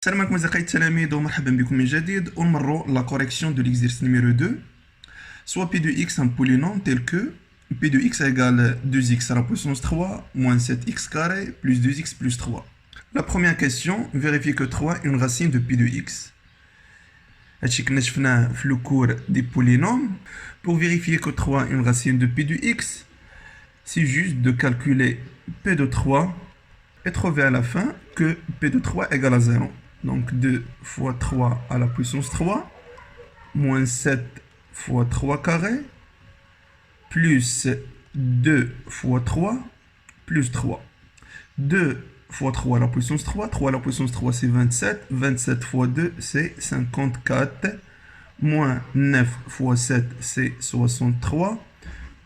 Salam alaikum أصدقائي التلاميذ ومرحبا بكم من جديد ونمروا la correction de l'exercice numéro 2 soit p de x un polynôme tel que p de x égale 2x à la puissance 3 moins 7x carré plus 2x plus 3. La première question, vérifier que 3 est une racine de p de x. هادشي كنا شفناه في le cours des polynômes. Pour vérifier que 3 est une racine de p de x, c'est juste de calculer p de 3 et trouver à la fin que p de 3 égale à 0. Donc 2 fois 3 à la puissance 3, moins 7 fois 3 carré, plus 2 fois 3, plus 3. 2 fois 3 à la puissance 3, 3 à la puissance 3 c'est 27, 27 fois 2 c'est 54, moins 9 fois 7 c'est 63,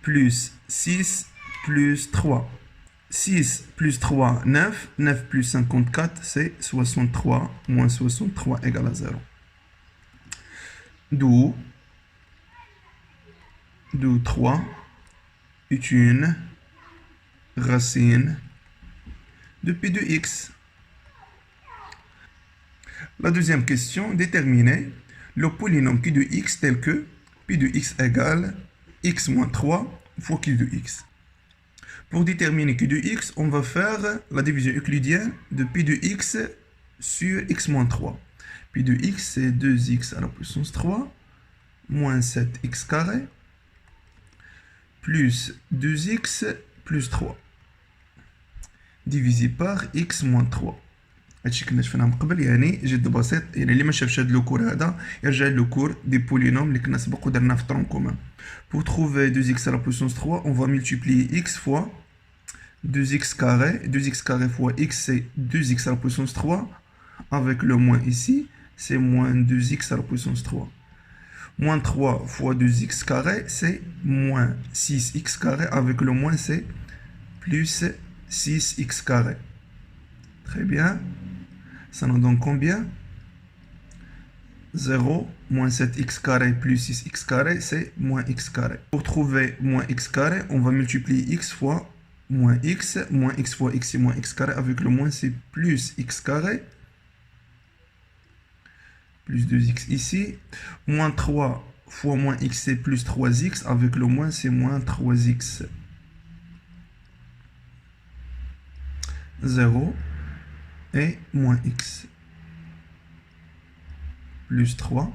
plus 6 plus 3. 6 plus 3, 9. 9 plus 54, c'est 63. Moins 63 égale à 0. D'où 3 est une racine de p de x. La deuxième question, déterminer le polynôme q de x tel que p de x égale x moins 3 fois q de x. Pour déterminer q de x, on va faire la division euclidienne de p de x sur x moins 3. P de x, c'est 2x à la puissance 3, moins 7x carré, plus 2x plus 3, divisé par x moins 3. هادشي كنا شفناه من قبل، يعني جد بسيط. يعني اللي ما شافش هاد لو كور هذا يرجع لو كور دي بولينوم اللي كنا سبق ودرنا في tronc commun. Pour trouver 2x à la puissance 3, on va multiplier x fois 2x carré. 2x carré fois x, c'est 2x à la puissance 3. Avec le moins ici, c'est moins 2x à la puissance 3. Moins 3 fois 2x carré, c'est moins 6x carré. Avec le moins, c'est plus 6x carré. Très bien. Ça nous donne combien? 0, moins 7x carré plus 6x carré, c'est moins x carré. Pour trouver moins x carré, on va multiplier x fois moins x fois x, c'est moins x carré. Avec le moins, c'est plus x carré. Plus 2x ici. Moins 3 fois moins x, c'est plus 3x. Avec le moins, c'est moins 3x. 0 et moins x. Plus 3.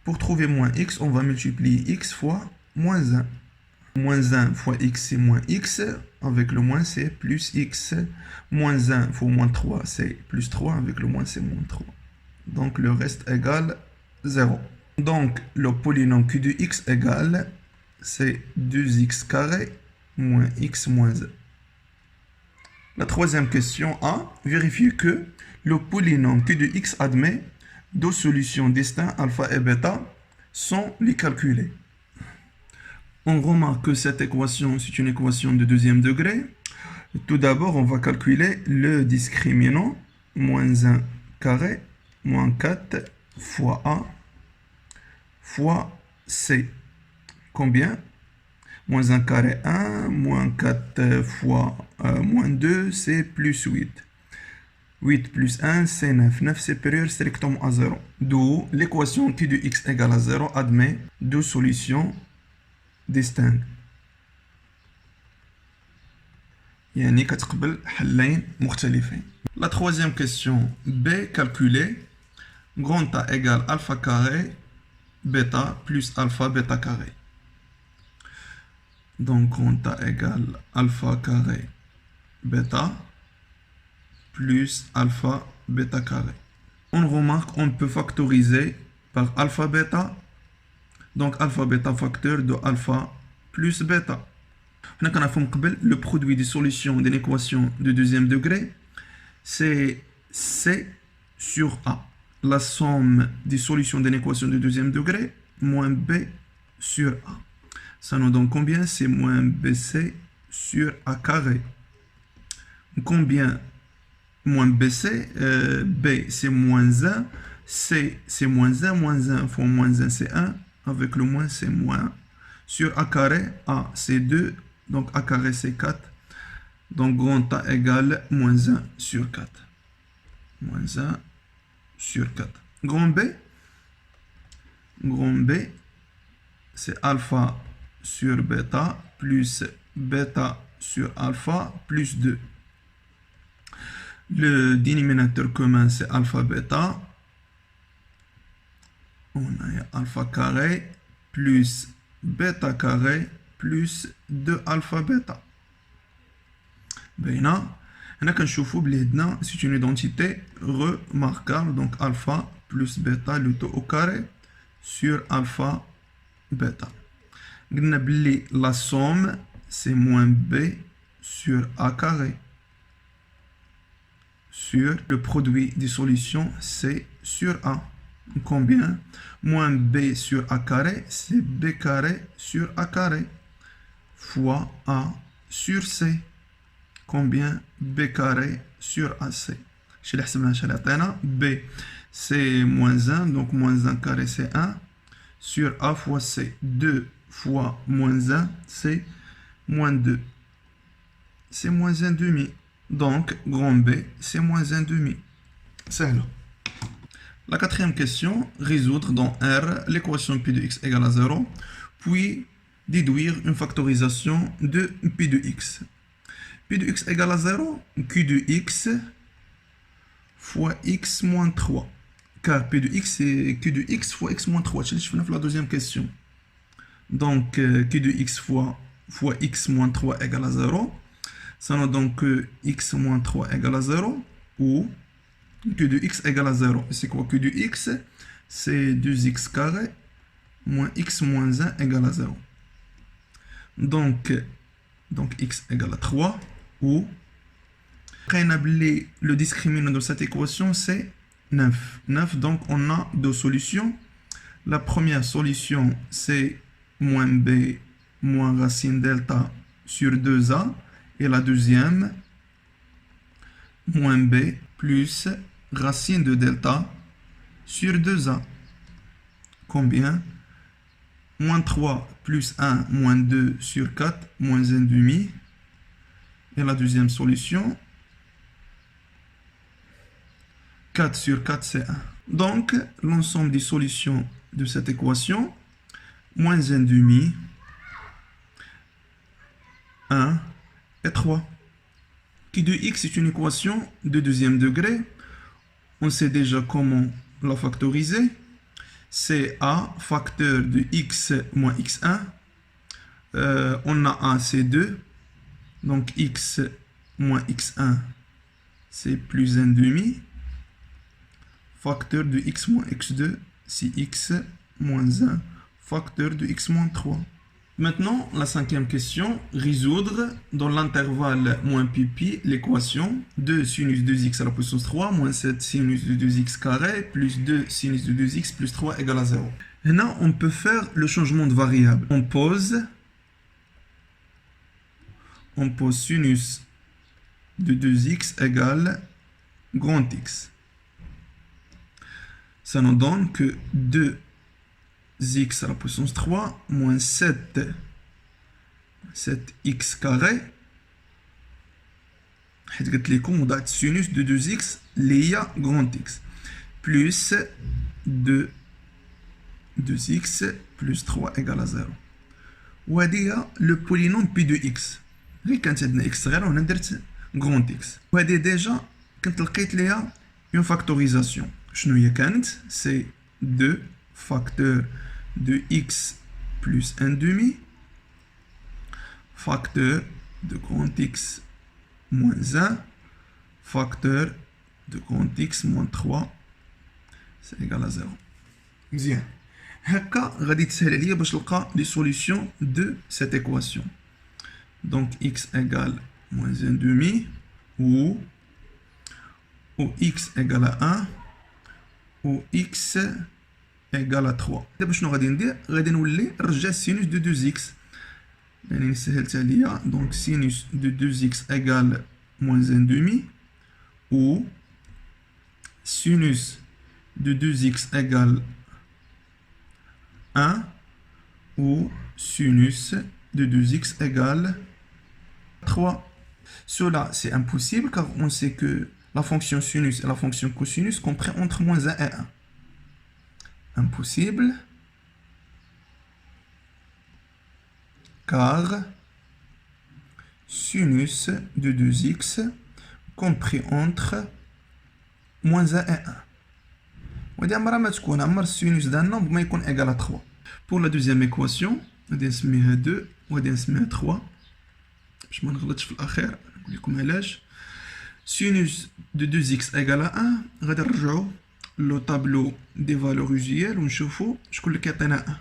Pour trouver moins x, on va multiplier x fois moins 1. Moins 1 fois x, c'est moins x. Avec le moins, c'est plus x. Moins 1 fois moins 3, c'est plus 3. Avec le moins, c'est moins 3. Donc, le reste égale 0. Donc, le polynôme q de x égale, c'est 2x carré moins x moins 1. La troisième question A, vérifier que le polynôme q de x admet deux solutions distinctes alpha et bêta sans les calculer. On remarque que cette équation, c'est une équation de deuxième degré. Tout d'abord, on va calculer le discriminant, moins 1 carré, moins 4 fois A fois C. Combien? Moins 1 carré 1, moins 4 fois moins 2, c'est plus 8. 8 plus 1, c'est 9. 9 supérieur strictement à 0. D'où l'équation q de x égale à 0 admet deux solutions distinctes. يعني كتقبل حلين مختلفين. La troisième question B, calculer grand A égale alpha carré bêta plus alpha bêta carré. Donc grand A égale alpha carré bêta plus alpha bêta carré. On remarque qu'on peut factoriser par alpha bêta. Donc alpha bêta facteur de alpha plus bêta. Le produit des solutions d'une équation de deuxième degré, c'est C sur A. La somme des solutions d'une équation de deuxième degré moins B sur A. Ça nous donne combien? C'est moins BC sur A carré. Combien? Moins BC, B c'est moins 1, C c'est moins 1 fois moins 1 c'est 1, avec le moins c'est moins. Sur A carré, A c'est 2, donc A carré c'est 4, donc grand A égale moins 1 sur 4. Moins 1 sur 4. Grand B, c'est alpha sur bêta plus bêta sur alpha plus 2. Le dénominateur commun, c'est alpha bêta. On a alpha carré plus bêta carré plus 2 alpha bêta. Bien, c'est une identité remarquable. Donc alpha plus bêta, le tout au carré sur alpha bêta. La somme, c'est moins b sur a carré sur le produit des solutions c sur a. Combien? Moins b sur a carré, c'est b carré sur a carré fois a sur c. Combien? b carré sur ac. B, c'est moins 1, donc moins 1 carré, c'est 1, sur a fois c. 2 fois moins 1, c'est moins 2. C'est moins 1 demi. Donc, grand B, c'est moins 1 demi. C'est là. La quatrième question, résoudre dans R l'équation P de x égale à 0, puis déduire une factorisation de P de x. P de x égale à 0, Q de x fois x moins 3. Car P de x, c'est Q de x fois x moins 3. Je fais la deuxième question. Donc, Q de x fois x moins 3 égale à 0. Ça nous donne que x moins 3 égale à 0 ou Q de x égale à 0. C'est quoi Q de x? C'est 2x carré moins x moins 1 égale à 0. Donc x égale à 3 ou le discriminant de cette équation, c'est 9. 9, donc on a deux solutions. La première solution, c'est moins b moins racine delta sur 2a. Et la deuxième, moins b plus racine de delta sur 2a. Combien? Moins 3 plus 1, moins 2 sur 4, moins 1 demi. Et la deuxième solution, 4 sur 4, c'est 1. Donc, l'ensemble des solutions de cette équation, moins 1 demi, 1 et 3. Q de x est une équation de deuxième degré. On sait déjà comment la factoriser. C'est a facteur de x moins x1. On a a, c'est 2. Donc x moins x1, c'est plus 1 demi. Facteur de x moins x2, c'est x moins 1. Facteur de x moins 3. Maintenant, la cinquième question, résoudre dans l'intervalle moins pp l'équation de sinus de 2x à la puissance 3 moins 7 sinus de 2x carré plus 2 sinus de 2x plus 3 égale à 0. Maintenant, on peut faire le changement de variable. On pose sinus de 2x égale grand X. Ça nous donne que 2x à la puissance 3 moins 7x carré. On a sinus de 2x lié grand X plus 2x plus 3 égale à 0. Ou le polynôme P de x. Quand on a x on a grand X. Ou déjà quand on a une factorisation. C'est 2 facteur de x plus 1 demi facteur de grand X moins 1 facteur de grand X moins 3 c'est égal à 0. Bien. هكا غادي تسهل ليا باش نلقى les solutions de cette équation. Donc x égale moins 1 demi ou x égale à 1 ou x égale à 3. دابا شنو غادي ندير؟ غادي نولي نرجع sinus de 2x. يعني سهلت عليا. Donc sinus de 2x égale moins 1 demi ou sinus de 2x égale 1 ou sinus de 2x égale 3. Cela, c'est impossible car on sait que la fonction sinus et la fonction cosinus compris entre moins 1 et 1. Impossible, car sinus de 2x compris entre moins 1 et 1. ودي عمرها ما تكون عمر السينوس d'un nombre ما يكون égal à 3. Pour la deuxième équation غادي نسميها 2 وغادي نسميها 3 باش ما نغلطش في الاخير. نقول لكم علاش. sinus de 2x égale à 1 غادي نرجعوا لو طابلو دي فالور usuelles ونشوفوا شكون اللي كيعطينا 1.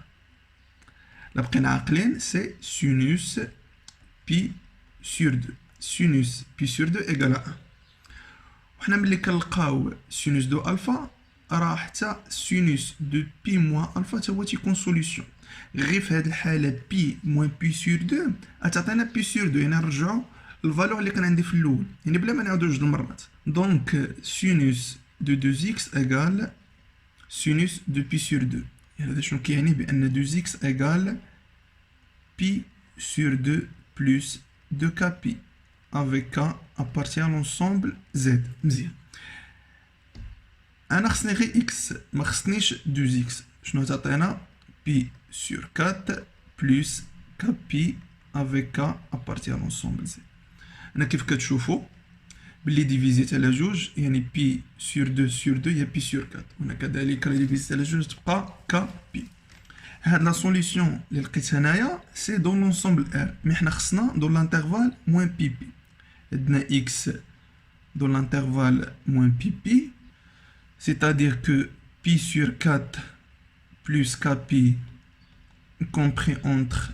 لا بقينا عاقلين سي sinus pi sur 2. sinus pi sur 2 égale à 1. وحنا ملي كنلقاو sinus دو الفا راه حتى sinus دو بي موان الفا تا هو تيكون سوليوشن. غير في هاد الحاله بي موان بي سور 2 غتعطينا بي سور 2، يعني نرجعو الفالور اللي كان عندي في الاول، يعني بلا ما نعاودو جوج المرات. دونك sinus دو 2x ايغال sinus دو بي سور 2. يعني هذا شنو كيعني؟ بان 2x ايغال بي سور 2 بلس 2k pi avec k appartient à l'ensemble z. مزيان. انا خصني غير x ما خصنيش 2x. شنو تعطينا؟ pi sur 4 plus k pi avec k appartient à l'ensemble z. انا كيف كتشوفوا باللي ديفيزيت على جوج يعني pi sur 2 sur 2 هي pi sur 4، هنا كذلك اللي ديفيزيت على جوج تبقى k pi. هاد لا سوليسيون اللي لقيتها هنايا سي دون لونسومبل ار، مي حنا خصنا دون لانترفال موان بي بي. عندنا x dans l'intervalle moins pi, c'est-à-dire que pi sur 4 plus k pi compris entre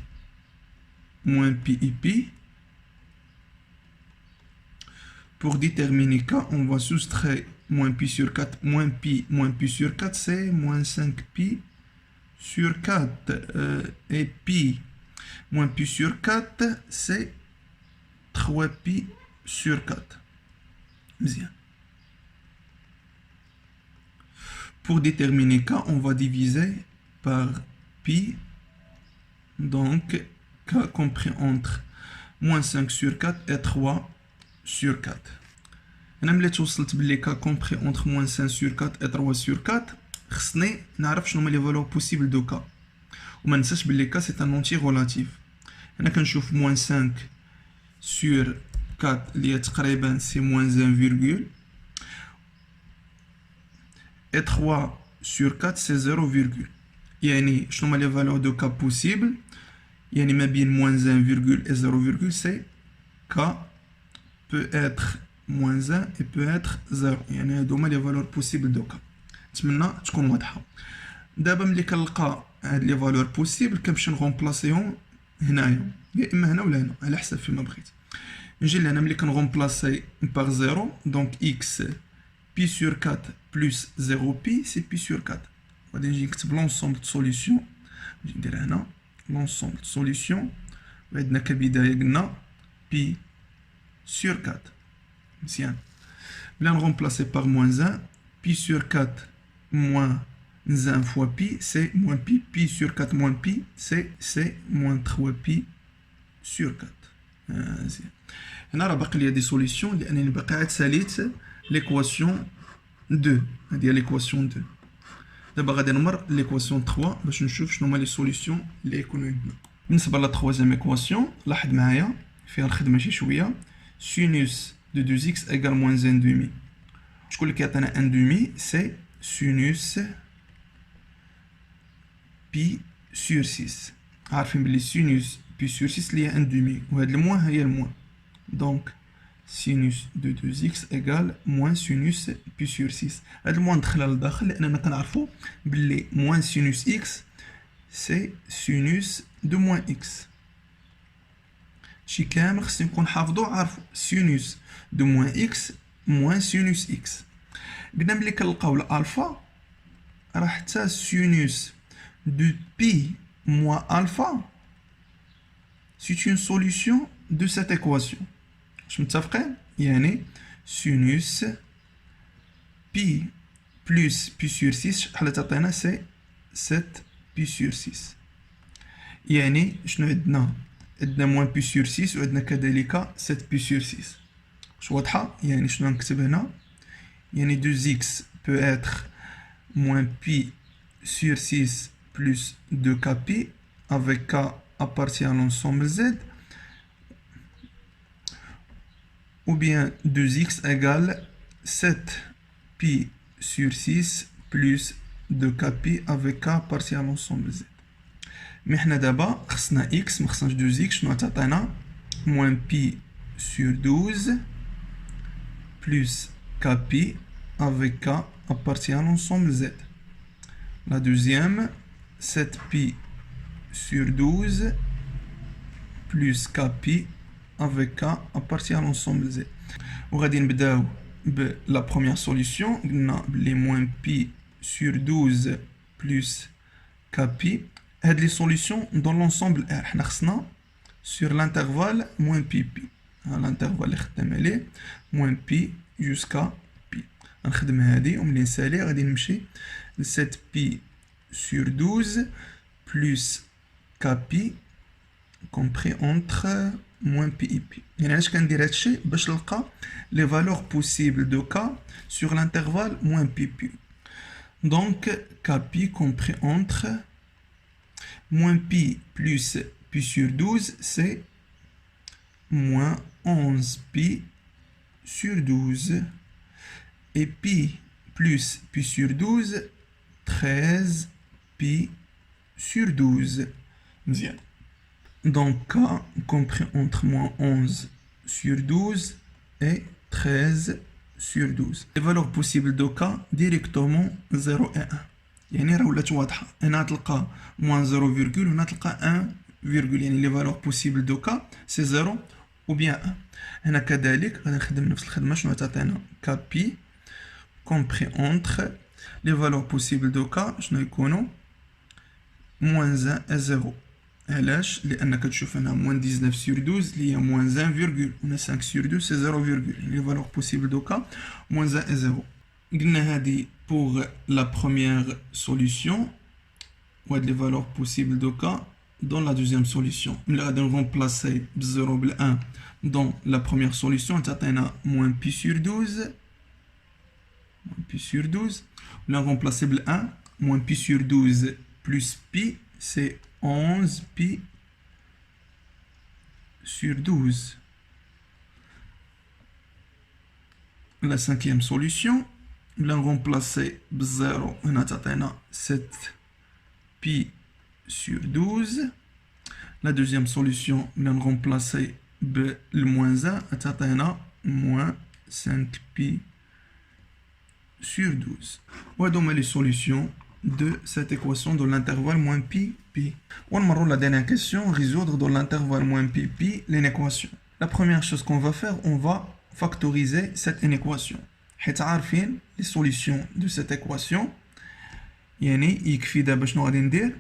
moins pi et pi. Pour déterminer k, on va soustraire moins pi sur 4, moins pi sur 4, c'est moins 5 pi sur 4. Et pi moins pi sur 4, c'est 3 pi sur 4. Bien. Pour déterminer k, on va diviser par pi. Donc, k compris entre moins 5 sur 4 et 3 sur 4. أنا ملي توصلت بلي k compris entre moins 5 sur 4 et 3 sur 4 خصني نعرف شنو هما لي فالور بوسيبل دو k. وما ننساش بلي k c'est un entier relatif. أنا كنشوف moins 5 sur 4 اللي هي تقريبا سي moins 1 virgule et 3 sur 4 c'est 0 virgule. يعني شنو هما لي فالور دو k بوسيبل؟ يعني ما بين moins 1 virgule et 0 virgule c'est k peut être moins 1 et peut être 0. يعني هادو هما لي فالور بوسيبل دو k. نتمنى تكون واضحه. دابا ملي كنلقى هاد لي فالور بوسيبل كنمشي نغومبلاسيهم هنايا، يا اما هنا ولا هنا على حسب فيما بغيت. نجي لهنا ملي كنغومبلاسي باغ 0 دونك x pi sur 4 plus 0 pi c'est pi sur 4. غادي نجي نكتب لونسومبل دو سوليسيون، نجي ندير هنا لونسومبل دو سوليسيون وعندنا كبدايه قلنا pi sur 4. مزيان. بلا نغومبلاسي باغ moins 1 pi sur 4 moins 1 fois pi c'est moins pi. Pi sur 4 moins pi c'est moins 3 pi sur 4. مزيان. هنا راه باقي لي دي سوليسيون لانني باقي عاد ساليت ليكواسيون 2. هذه هي ليكواسيون 2. دابا غادي نمر ليكواسيون 3 باش نشوف شنو هما لي سوليسيون اللي يكونوا عندنا. بالنسبه لا ترويزيام ايكواسيون لاحظ معايا فيها الخدمه شي شويه. sinus de 2x égale moins 1 demi. شكون اللي كيعطينا 1 demi c'est sinus pi sur 6. عارفين بلي sinus pi sur 6 اللي هي 1 demi وهاد الموان هي الموان. دونك sinus de 2x égale moins sinus pi sur 6. هاد الموان دخلها للداخل لاننا كنعرفوا بلي moins sinus x c'est sinus de moins x. شي كامل خصني نكون حافظو عارفو sinus de moins x moins sinus x. قلنا ملي كنلقاو الالفا راه حتى sinus de pi moins alpha c'est une solution de cette équation. واش متفقين؟ يعني sinus pi plus pi sur 6 شحال تعطينا سي 7 pi sur 6. يعني شنو عندنا moins pi sur 6 وعندنا كذلك 7 pi sur 6. واش واضحه؟ يعني شنو نكتب هنا يعني 2x peut être moins pi sur 6 plus 2kpi avec k appartient à l'ensemble z, ou bien 2x égale 7pi sur 6 plus 2kpi avec k appartient à l'ensemble z. Mais حنا دابا خصنا x ما خصناش 2x. شنو تعطينا؟ moins pi sur 12 plus kpi avec k appartient à l'ensemble z. La deuxième, 7pi sur 12 plus kpi avec k appartient à l'ensemble z. وغادي نبداو la première solution. قلنا بلي moins pi sur 12 plus kpi. هاد les solutions dans l'ensemble R. حنا خصنا sur l'intervalle moins pi pi. l'intervalle اللي خدام عليه moins pi jusqu'à pi. غنخدم هادي وملي نسالي غادي نمشي ل 7pi sur 12 plus kpi compris entre moins pi et pi. يعني علاش كندير هادشي؟ باش نلقى les valeurs possibles de k sur l'intervalle moins pi pi. Donc kpi compris entre moins pi plus pi sur 12, c'est moins 11 pi sur 12. Et pi plus pi sur 12, 13 pi sur 12. Bien. Donc k compris entre moins 11 sur 12 et 13 sur 12. Les valeurs possibles de k directement 0 et 1. يعني راه ولات واضحه. هنا تلقى moins 0,, وهنا تلقى 1,. يعني لي فالور بوسيبل دو كا سي 0 ou bien 1. هنا كذلك غادي نخدم نفس الخدمه. شنو تعطينا؟ كابي compris entre les valeurs possibles de k شنو يكونوا؟ moins 1 et 0. علاش؟ لان كتشوف هنا moins 19 sur 12 اللي هي moins 1,, هنا 5 sur 2 c'est 0,. يعني les valeurs possibles de k moins 1 et 0. قلنا هذه pour la première solution ou les valeurs possibles de k dans la deuxième solution. Nous allons remplacer 0 et 1 dans la première solution. On a moins pi sur 12. Moins pi sur 12. Nous allons remplacer 1. Moins pi sur 12 plus pi, c'est 11 pi sur 12. La cinquième solution. Nous allons remplacer 0. On a 7 pi sur 12. La deuxième solution, nous allons remplacer le moins 1. On a moins 5 pi sur 12. Voilà donc les solutions de cette équation dans l'intervalle moins pi pi. On va la dernière question, résoudre dans l'intervalle moins pi pi l'équation. La première chose qu'on va faire, on va factoriser cette inéquation. حيت عارفين les solutions de cette équation. يعني يكفي دابا شنو غادي ندير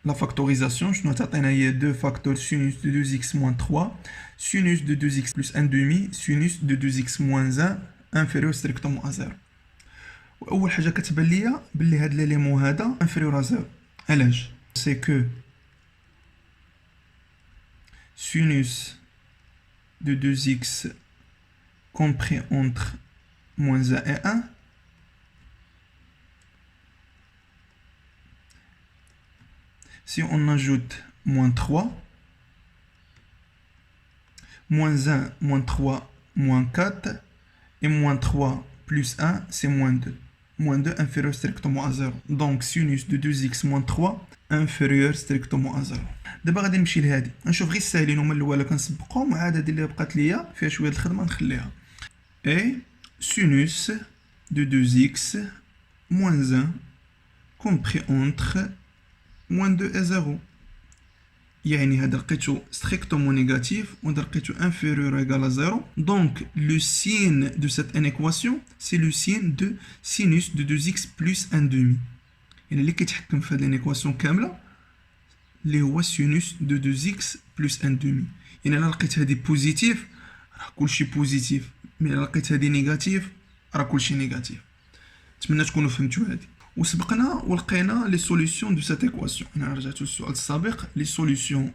la factorisation. شنو تعطينا هي 2 facteurs sinus de 2x moins 3 sinus de 2x plus 1 demi sinus de 2x moins 1 inférieur strictement à 0. واول حاجه كتبان ليا باللي هاد ليليمون هذا inférieur à 0. علاش؟ c'est que sinus de 2x compris entre moins 1 et 1 si on ajoute moins 3 moins 1 moins 3 moins 4 et moins 3 plus 1 c'est moins 2. Moins 2 inférieur strictement à 0. Donc sinus de 2x moins 3 inférieur strictement à 0. دابا غادي نمشي لهادي نشوف غير الساهلين هما الاولى كنسبقهم وعاد هادي اللي بقات ليا فيها شويه الخدمه نخليها. Et sinus de 2x moins 1 compris entre moins 2 et 0. يعني هذا لقيتو strictement négatif وهذا لقيتو inférieur ou égal à 0. Donc le signe de cette inéquation c'est le signe de sinus de 2x plus 1 demi. يعني اللي كيتحكم في هذه الانيكواسيون كامله اللي هو sinus de 2x plus 1 demi. يعني الا لقيت هذه بوزيتيف راه كلشي بوزيتيف، مي الا لقيت هذه نيجاتيف راه كلشي نيجاتيف. نتمنى تكونوا فهمتوا هذه. وسبقنا ولقينا لي سوليسيون دو سيت ايكواسيون. انا رجعت للسؤال السابق. لي سوليسيون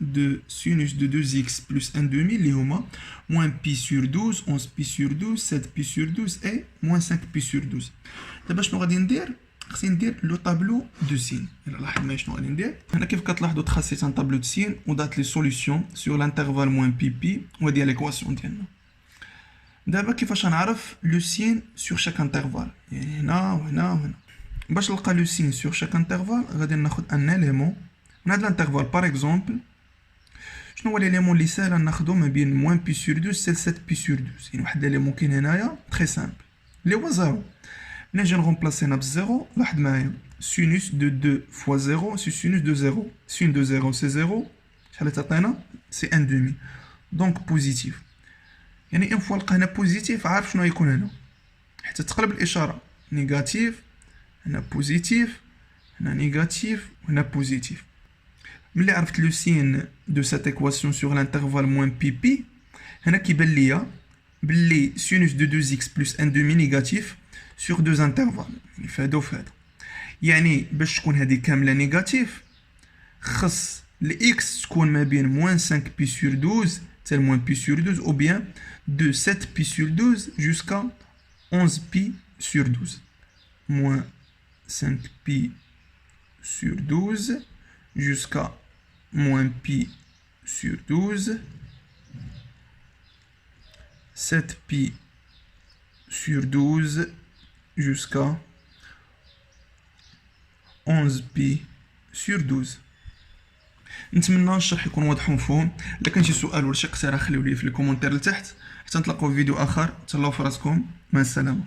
de sinus de 2x plus 1 demi اللي هما moins pi sur 12 11 pi sur 12 7 pi sur 12 et moins 5 pi sur 12. دابا شنو غادي ندير؟ خصني ندير لو طابلو دو سين. الا لاحظ معايا شنو غادي ندير هنا كيف كتلاحظوا تخصيت ان طابلو دو سين ودات لي سوليوشن سور لانترفال موان بي بي وهادي ليكواسيون ديالنا. دابا كيفاش غنعرف لو سين سور شاك انترفال يعني هنا وهنا وهنا. باش نلقى لو سين سور شاك انترفال غادي ناخذ ان اليمون من هاد الانترفال باغ اكزومبل. شنو هو ليليمون اللي ساهل ناخذو ما بين موان بي سور 12 حتى 7 بي سور 12 يعني واحد ليليمون كاين هنايا تري سامبل اللي هو زيرو. نجي نغومبلاسي هنا بالزيرو. لاحظ معايا سينوس دو 2 فوا زيرو سي سينوس دو زيرو. سين دو زيرو سي زيرو شحال تعطينا سي ان دومي دونك بوزيتيف. يعني ان فوا لقينا بوزيتيف عارف شنو يكون هنا حتى تقلب الاشاره نيجاتيف هنا بوزيتيف هنا نيجاتيف وهنا بوزيتيف. ملي عرفت لو سين دو سات ايكواسيون سور لانترفال موان بي بي هنا كيبان ليا بلي سينوس دو 2 x بلس 1 دومي نيجاتيف سور دو انترفال يعني فهادا وفهادا. يعني باش تكون هادي كامله نيجاتيف خص الاكس تكون ما بين موان 5 بي سور 12 حتى موان بي سور 12 او بيان de 7 pi sur 12 jusqu'à 11 pi sur 12. Moins 5 pi sur 12 jusqu'à moins pi sur 12. 7 pi sur 12 jusqu'à 11 pi sur 12. نتمنى الشرح يكون واضح ومفهوم. الا كان شي سؤال ولا شي اقتراح خليوه لي في الكومونتير لتحت حتى نتلاقاو في فيديو اخر. تهلاو في راسكم، مع السلامه.